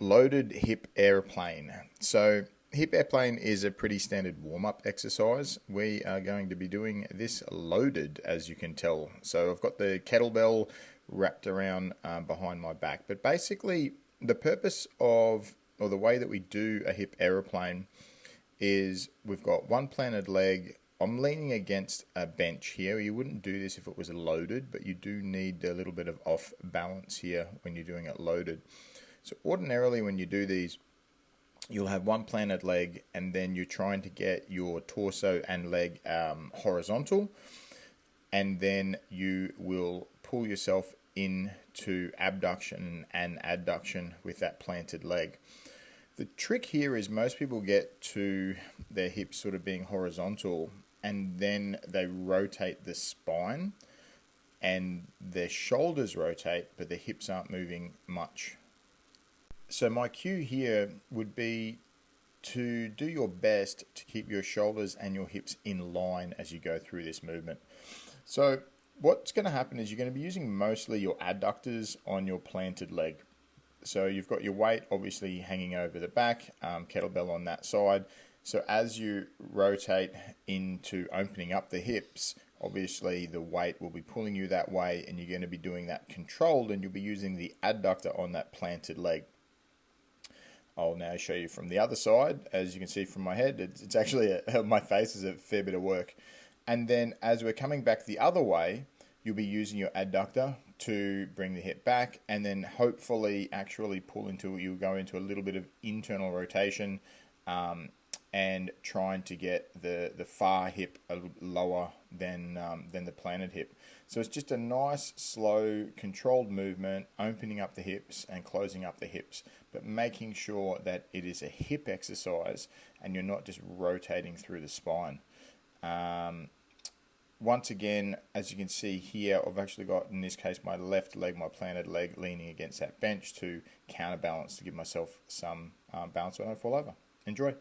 loaded hip airplane. So hip airplane is a pretty standard warm-up exercise. We are going to be doing this loaded, as you can tell. So I've got the kettlebell wrapped around behind my back. But basically the purpose of, or the way that we do a hip aeroplane is we've got one planted leg. I'm leaning against a bench here. You wouldn't do this if it was loaded, but you do need a little bit of off balance here when you're doing it loaded. So ordinarily when you do these, you'll have one planted leg and then you're trying to get your torso and leg horizontal, and then you will pull yourself into abduction and adduction with that planted leg. The trick here is most people get to their hips sort of being horizontal and then they rotate the spine and their shoulders rotate, but the hips aren't moving much. So my cue here would be to do your best to keep your shoulders and your hips in line as you go through this movement. So what's going to happen is you're going to be using mostly your adductors on your planted leg. So you've got your weight obviously hanging over the back, kettlebell on that side. So as you rotate into opening up the hips, obviously the weight will be pulling you that way and you're going to be doing that controlled, and you'll be using the adductor on that planted leg. I'll now show you from the other side. As you can see from my head, it's actually, my face is a fair bit of work. And then as we're coming back the other way, you'll be using your adductor to bring the hip back, and then hopefully actually pull into, you'll go into a little bit of internal rotation and trying to get the far hip a little lower than the planted hip. So it's just a nice, slow, controlled movement, opening up the hips and closing up the hips, but making sure that it is a hip exercise and you're not just rotating through the spine. Once again, as you can see here, I've actually got, in this case, my left leg, my planted leg, leaning against that bench to counterbalance, to give myself some balance when I fall over. Enjoy.